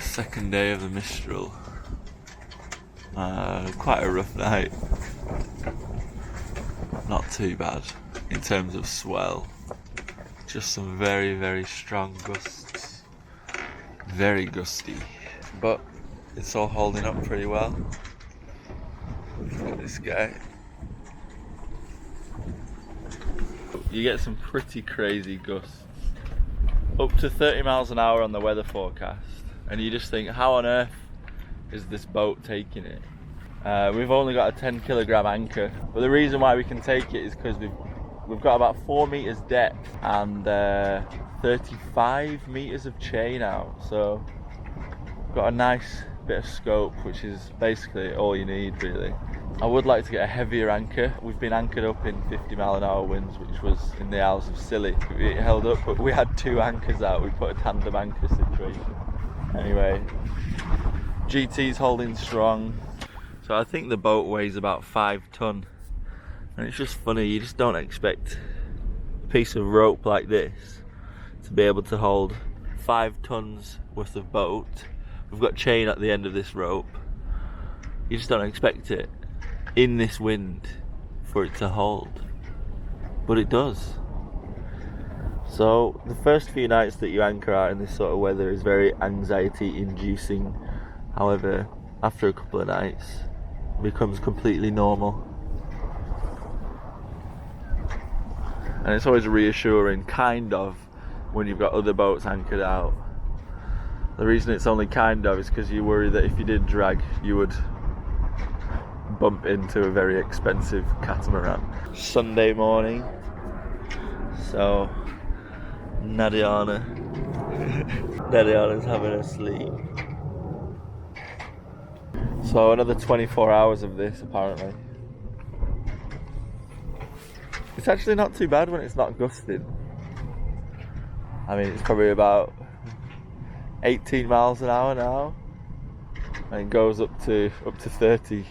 Second day of the Mistral. Quite a rough night. Not too bad in terms of swell. Just some very, very strong gusts. Very gusty. But it's all holding up pretty well. Look at this guy. You get some pretty crazy gusts. Up to 30 miles an hour on the weather forecast. And you just think, how on earth is this boat taking it? We've only got a 10 kilogram anchor. But the reason why we can take it is because we've got about 4 meters depth and 35 meters of chain out. So we've got a nice bit of scope, which is basically all you need really. I would like to get a heavier anchor. We've been anchored up in 50 mile an hour winds, which was in the Isles of Scilly. It held up, but we had 2 anchors out. We put a tandem anchor situation. Anyway, GT's holding strong. So I think the boat weighs about 5 ton. And it's just funny, you just don't expect a piece of rope like this to be able to hold 5 tons worth of boat. We've got chain at the end of this rope. You just don't expect it in this wind for it to hold, but it does. So the first few nights that you anchor out in this sort of weather is very anxiety inducing. However, after a couple of nights it becomes completely normal, and it's always reassuring kind of when you've got other boats anchored out. The reason it's only kind of is because you worry that if you did drag you would bump into a very expensive catamaran. Sunday morning, so Nadiana's having a sleep. So another 24 hours of this apparently. It's actually not too bad when it's not gusting. I mean, it's probably about 18 miles an hour now, and it goes up to 30.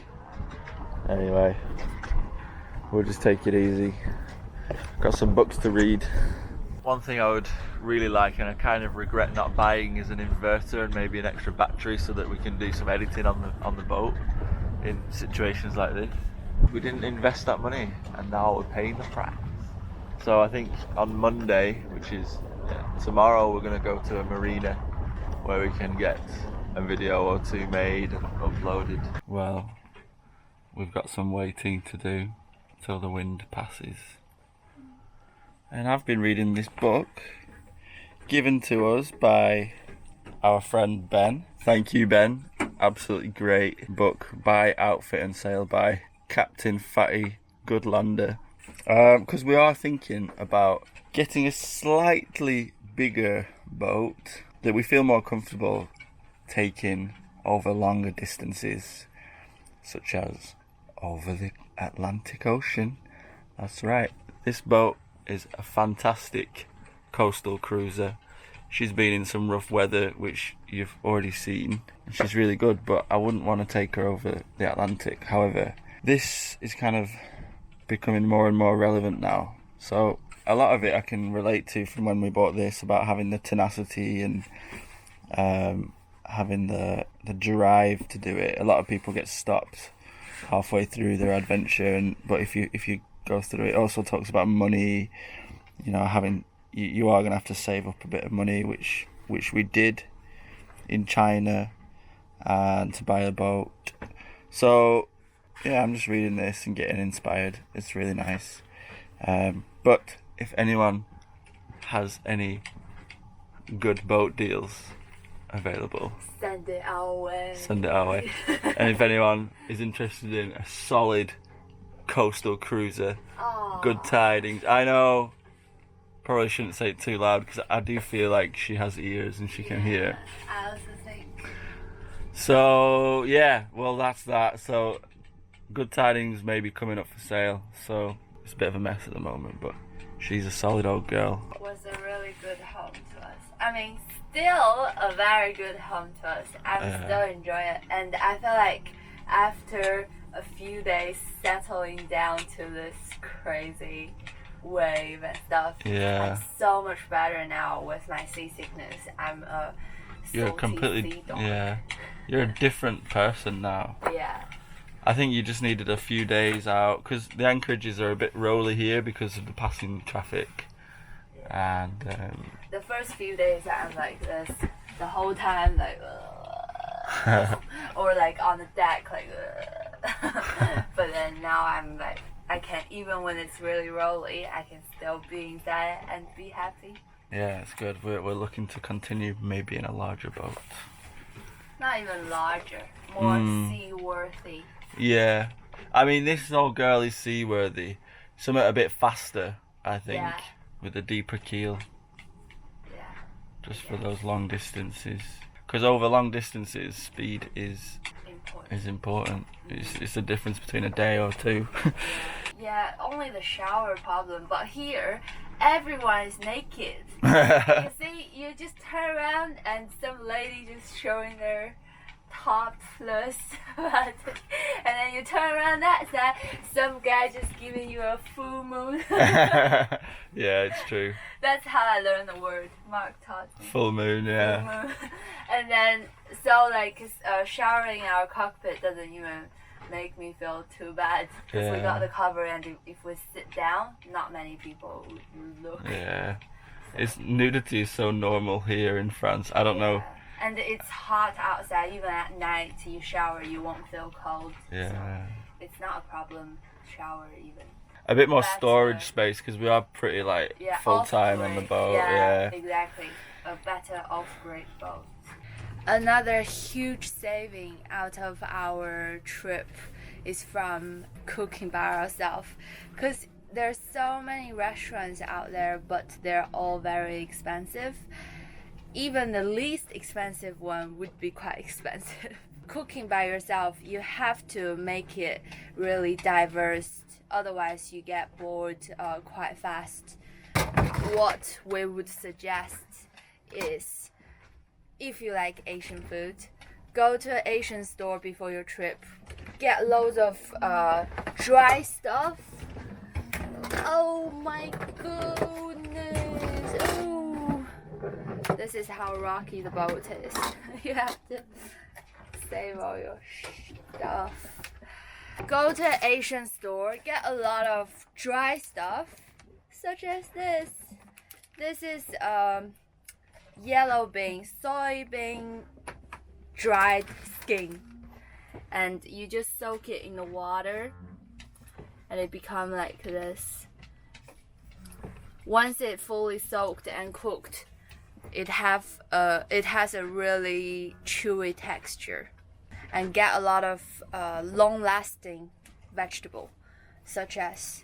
Anyway, we'll just take it easy. Got some books to read. One thing I would really like, and I kind of regret not buying, is an inverter and maybe an extra battery so that we can do some editing on the boat in situations like this. We didn't invest that money and now we're paying the price. So I think on Monday, which is tomorrow, we're going to go to a marina where we can get a video or 2 made and uploaded. Well, we've got some waiting to do till the wind passes. And I've been reading this book given to us by our friend Ben. Thank you, Ben. Absolutely great book. Buy, outfit and sail by Captain Fatty Goodlander. Because we are thinking about getting a slightly bigger boat that we feel more comfortable taking over longer distances, such as over the Atlantic Ocean. That's right. This boat is a fantastic coastal cruiser. She's been in some rough weather, which you've already seen, and she's really good, but I wouldn't want to take her over the Atlantic. However, this is kind of becoming more and more relevant now. So a lot of it I can relate to from when we bought this, about having the tenacity and having the drive to do it. A lot of people get stopped halfway through their adventure, but if you go through it, also talks about money. You know, you are gonna have to save up a bit of money, which we did in China, and to buy a boat. So yeah, I'm just reading this and getting inspired. It's really nice. But if anyone has any good boat deals available, send it our way. And if anyone is interested in a solid coastal cruiser, good tidings. I know, probably shouldn't say it too loud because I do feel like she has ears and she can hear. I also think. So yeah, well that's that. So good tidings may be coming up for sale. So it's a bit of a mess at the moment, but she's a solid old girl. It was a really good home to us. I mean, still a very good home to us. I still enjoy it, and I feel like after a few days settling down to this crazy wave and stuff, I'm so much better now with my seasickness. I'm you're salty completely, sea dog. yeah, you're a different person now. Yeah. I think you just needed a few days out because the anchorages are a bit rolly here because of the passing traffic. And the first few days I'm like this, the whole time like, or like on the deck like, but then now I'm like, I can, even when it's really rolly, I can still be inside and be happy. yeah, it's good. We're looking to continue maybe in a larger boat. Not even larger, more seaworthy. Yeah, I mean this old girl is seaworthy. Something a bit faster, I think, Yeah. with a deeper keel. Yeah. Just for those long distances. Because over long distances, speed is important. It's the difference between a day or two. Yeah, only the shower problem. But here, everyone is naked. You see, you just turn around and some lady just showing their topless body. And then you turn around that side, some guy just giving you a full moon. Yeah, it's true. That's how I learned the word. Mark taught me. Full moon, yeah. Full moon. And then, so like, showering in our cockpit doesn't even make me feel too bad. Because we got the cover, and if we sit down, not many people would look. Yeah. Nudity is so normal here in France. I don't know. And it's hot outside. Even at night, you shower, you won't feel cold. Yeah. So it's not a problem. Shower even. A bit more storage space because we are pretty full time on the boat. Yeah, exactly. A better off-grid boat. Another huge saving out of our trip is from cooking by ourselves, because there's so many restaurants out there, but they're all very expensive. Even the least expensive one would be quite expensive. Cooking by yourself, you have to make it really diverse, otherwise you get bored quite fast. What we would suggest is, if you like Asian food, go to an Asian store before your trip. Get loads of dry stuff. Oh my goodness! Oh, this is how rocky the boat is. You have to save all your stuff. Go to an Asian store, get a lot of dry stuff, such as this. This is yellow bean, soybean dried skin, and you just soak it in the water and it becomes like this. Once it's fully soaked and cooked, it has a really chewy texture. And get a lot of long-lasting vegetable, such as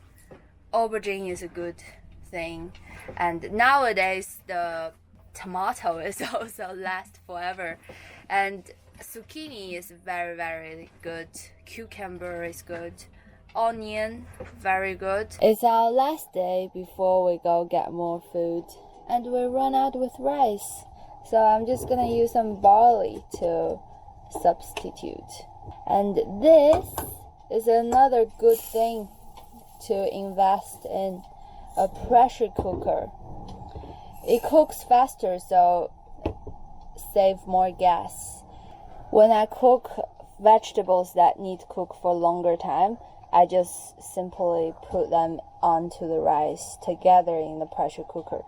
aubergine is a good thing, and nowadays the tomato is also last forever, and zucchini is very, very good, cucumber is good, onion very good. It's our last day before we go get more food, and we run out with rice, so I'm just gonna use some barley to substitute. And this is another good thing to invest in, a pressure cooker. It cooks faster, so save more gas. When I cook vegetables that need to cook for longer time, I just simply put them onto the rice together in the pressure cooker.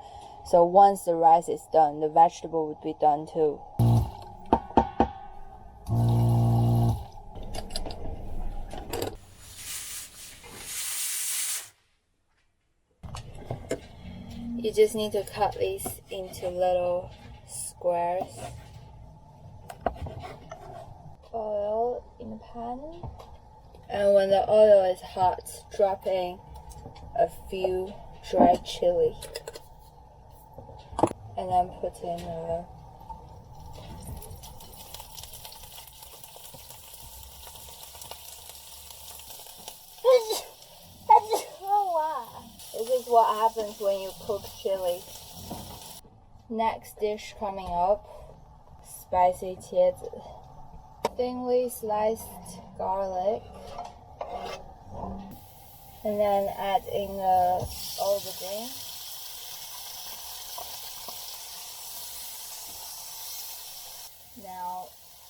So once the rice is done, the vegetable would be done too. You just need to cut these into little squares. Oil in the pan. And when the oil is hot, drop in a few dried chili. And then put in This is what happens when you cook chili. Next dish coming up, spicy 茄子. Thinly sliced garlic. And then add in the aubergine. now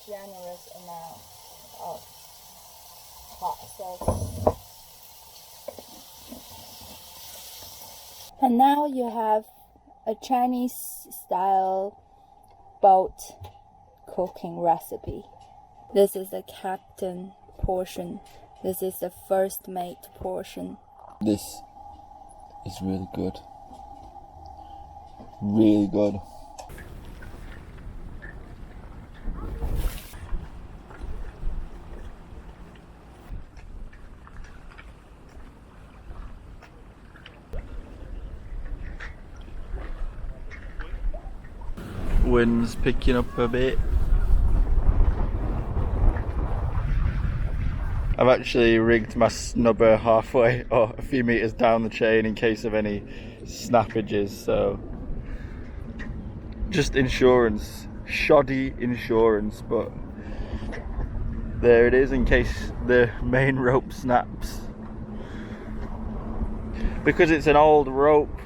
generous amount of hot sauce. And now you have a Chinese style boat cooking recipe. This is the captain portion. This is the first mate portion. This is really good. Really good. Wind's picking up a bit. I've actually rigged my snubber halfway or a few meters down the chain in case of any snappages, so just insurance, shoddy insurance, but there it is in case the main rope snaps. Because it's an old rope,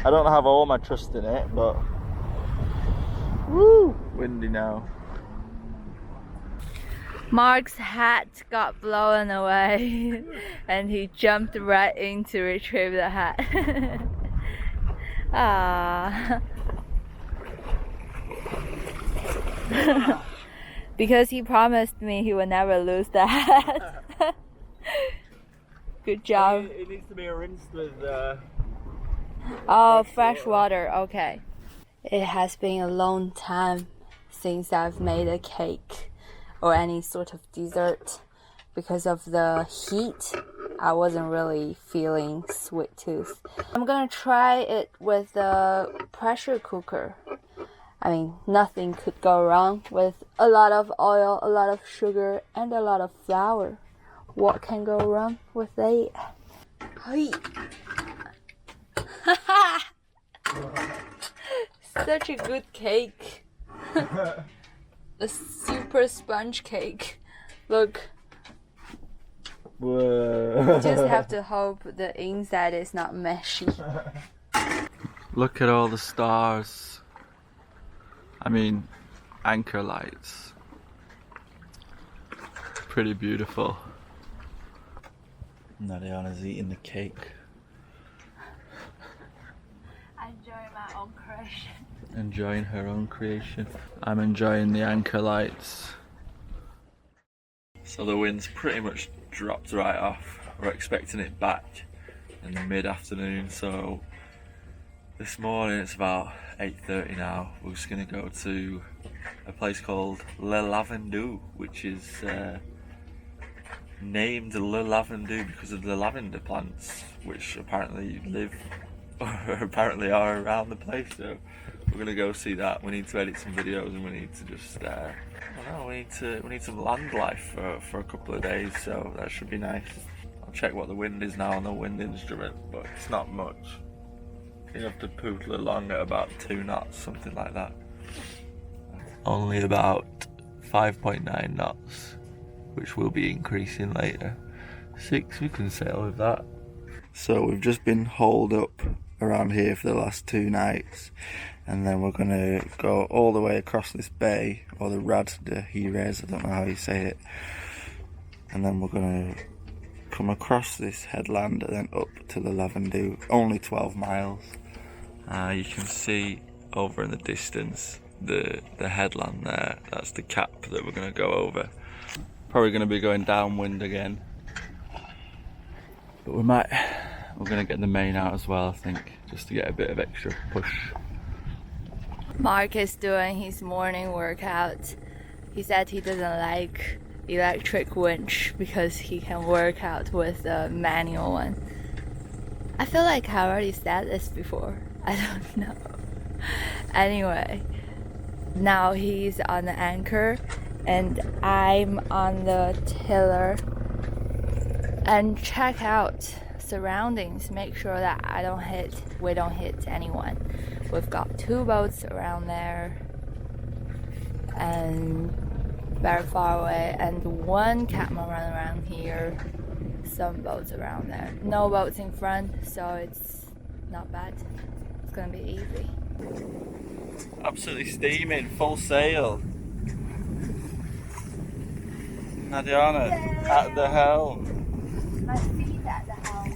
I don't have all my trust in it, but woo, windy now. Mark's hat got blown away and he jumped right in to retrieve the hat. Ah. Because he promised me he would never lose the hat. Good job. It needs to be rinsed with fresh water, okay. It has been a long time since I've made a cake or any sort of dessert. Because of the heat, I wasn't really feeling sweet tooth. I'm gonna try it with the pressure cooker. I mean, nothing could go wrong with a lot of oil, a lot of sugar, and a lot of flour. What can go wrong with that? Hey. Such a good cake. A super sponge cake. Look. Whoa. Just have to hope the inside is not meshy. Look at all the stars. I mean, anchor lights. Pretty beautiful. Nadiana's eating the cake. Enjoying my own creation. Enjoying her own creation. I'm enjoying the anchor lights. So the wind's pretty much dropped right off. We're expecting it back in the mid-afternoon, so this morning it's about 8:30 now. We're just gonna go to a place called Let Lavandou, which is named Le Lavandou because of the lavender plants, which apparently live or apparently are around the place. So we're gonna go see that. We need to edit some videos and we need to just I don't know, we need some land life for a couple of days, so that should be nice. I'll check what the wind is now on the wind instrument, but it's not much. You have to poodle along at about 2 knots, something like that. Only about 5.9 knots, which will be increasing later. 6, we can sail with that. So we've just been holed up around here for the last 2 nights, and then we're gonna go all the way across this bay, or the Rad de Hires, I don't know how you say it, and then we're gonna come across this headland and then up to the Lavandou, only 12 miles. You can see over in the distance the headland there. That's the cap that we're going to go over. Probably going to be going downwind again, but we're going to get the main out as well, I think, just to get a bit of extra push. Mark is doing his morning workout. He said he doesn't like electric winch because he can work out with the manual one. I feel like I already said this before. I don't know. Anyway, now he's on the anchor and I'm on the tiller. And check out surroundings. Make sure that we don't hit anyone. We've got 2 boats around there and very far away, and 1 catamaran around here, some boats around there. No boats in front, so it's not bad. It's gonna be easy. Absolutely steaming, full sail. Nadiana at the helm. My feet at the helm.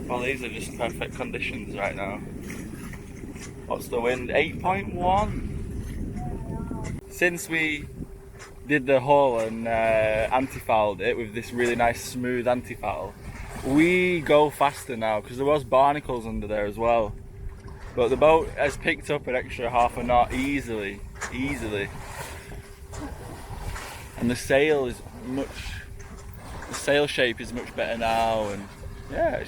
Well, these are just perfect conditions right now. What's the wind? 8.1. Since we did the hull and anti-fouled it with this really nice smooth anti-foul, we go faster now because there was barnacles under there as well. But the boat has picked up an extra half a knot easily. And the sail shape is much better now, and yeah,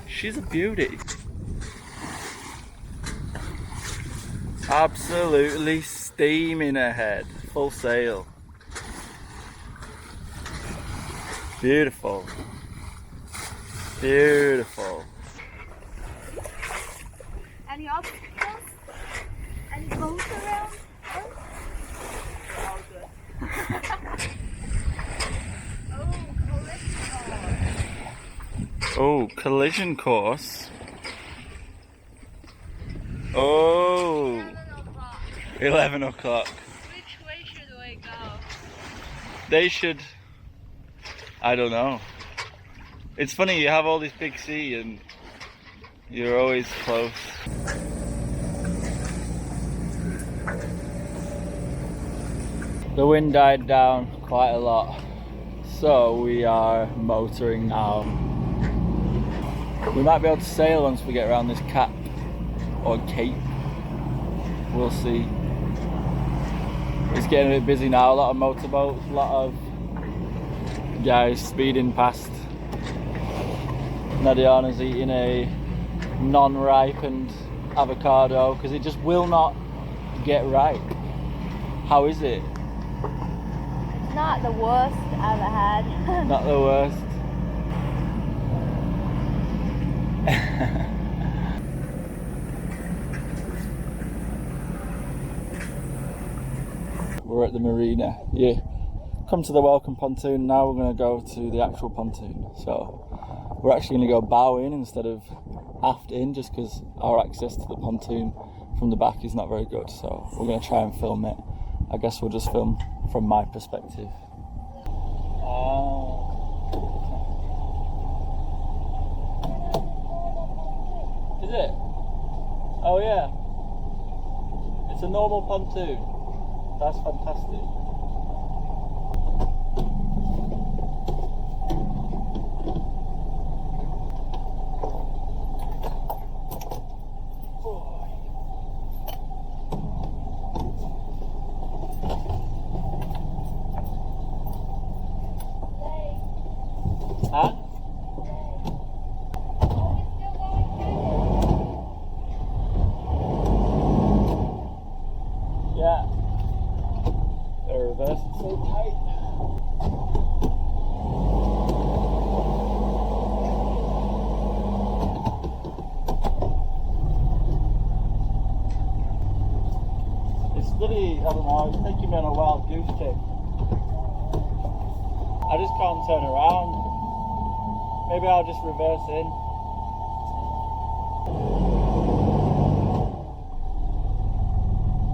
she's a beauty. Absolutely steaming ahead, full sail. Beautiful. Beautiful. Any obstacles? Any boats around? Oh, good. Oh, collision course. Oh, 11 o'clock. Which way should we go? They should, I don't know. It's funny, you have all this big sea and you're always close. The wind died down quite a lot, so we are motoring now. We might be able to sail once we get around this cap or cape. We'll see. It's getting a bit busy now, a lot of motorboats, a lot of guys speeding past. Nadiana's eating a non-ripened avocado because it just will not get ripe. How is it? Not the worst I've ever had. Not the worst. We're at the marina. Yeah. Come to the welcome pontoon. Now we're going to go to the actual pontoon. So we're actually going to go bow in instead of aft in, just because our access to the pontoon from the back is not very good. So we're going to try and film it. I guess we'll just film from my perspective. Is it? Oh yeah. It's a normal pontoon. That's fantastic. Huh? Yeah. The reverse is so tight. It's bloody, I don't know, it's taking me on a wild goose chase. I just can't turn around. Maybe I'll just reverse in.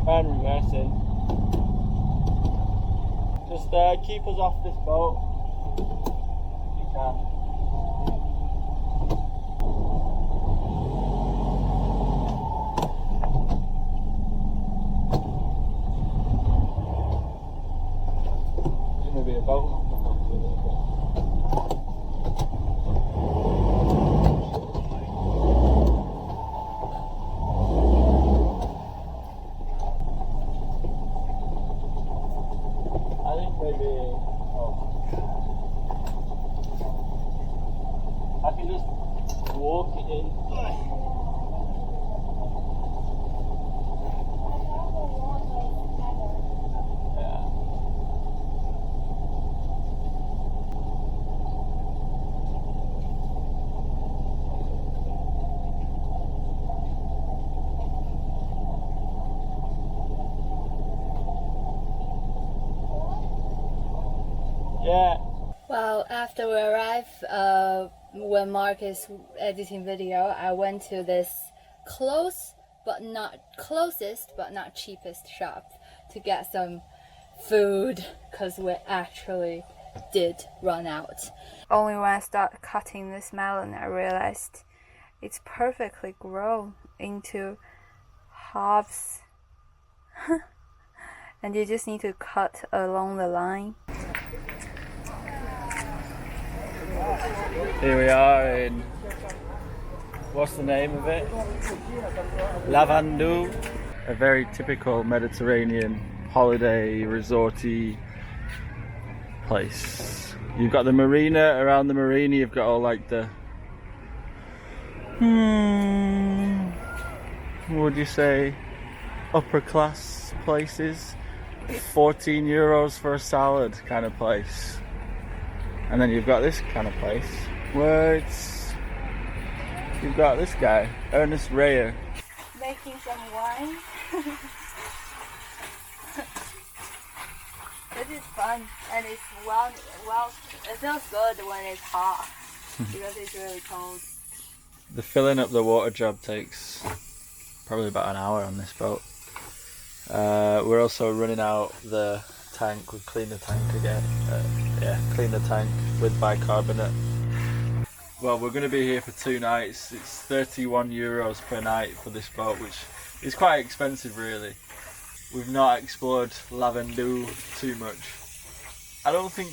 Try and reverse in. Just keep us off this boat if you can. There's maybe a boat. I can just walk it in. Yeah. Yeah. Well, after we arrive, when Mark is editing video, I went to this closest but not cheapest shop to get some food because we actually did run out. Only when I started cutting this melon, I realized it's perfectly grown into halves. And you just need to cut along the line. Here we are in, what's the name of it? Lavandou, a very typical Mediterranean holiday resorty place. You've got the marina. Around the marina you've got all like the what would you say, upper class places. 14 euros for a salad kind of place. And then you've got this kind of place where you've got this guy, Ernest Reyer, Making some wine. This is fun, and it's it feels good when it's hot because it's really cold. The filling up the water job takes probably about an hour on this boat. We're also running out the tank. We've cleaned the tank again. Clean the tank with bicarbonate. Well, we're going to be here for 2 nights. It's 31 euros per night for this boat, which is quite expensive really. We've not explored Lavandou too much. I don't think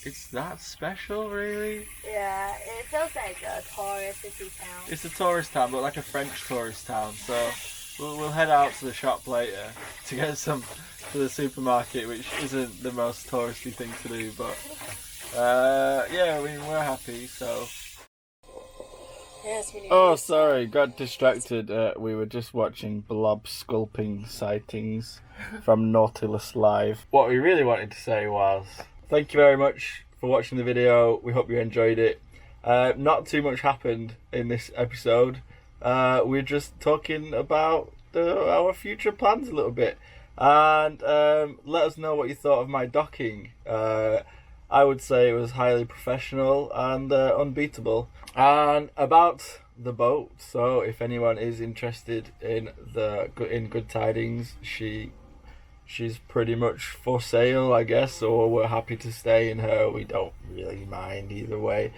it's that special really. Yeah, it feels like a touristy town. It's a tourist town, but like a French tourist town. So we'll head out to the shop later to get some to the supermarket, which isn't the most touristy thing to do, but yeah, I mean, we're happy, so. Oh, sorry, got distracted. We were just watching blob sculpting sightings from Nautilus Live. What we really wanted to say was, thank you very much for watching the video. We hope you enjoyed it. Not too much happened in this episode. We're just talking about our future plans a little bit. And let us know what you thought of my docking. I would say it was highly professional and unbeatable. And about the boat, so if anyone is interested in Good Tidings, she's pretty much for sale, I guess, or we're happy to stay in her. We don't really mind either way.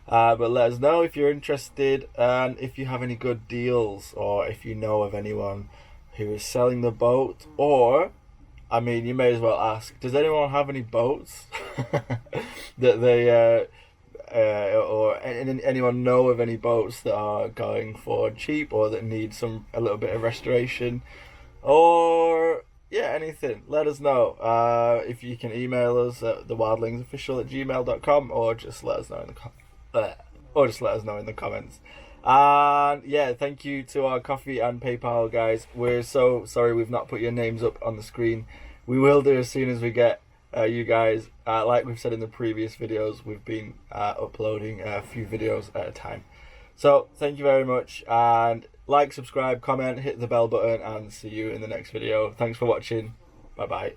But let us know if you're interested, and if you have any good deals, or if you know of anyone who is selling the boat, or, I mean, you may as well ask, does anyone have any boats that they or anyone know of any boats that are going for cheap or that need a little bit of restoration, or yeah, anything, let us know. If you can email us at thewildlingsofficial@gmail.com, or just let us know in the comments. And yeah, thank you to our Coffee and PayPal guys. We're so sorry we've not put your names up on the screen. We will do as soon as we get you guys. Like we've said in the previous videos, we've been uploading a few videos at a time. So thank you very much, and like, subscribe, comment, hit the bell button, and see you in the next video. Thanks for watching. Bye bye.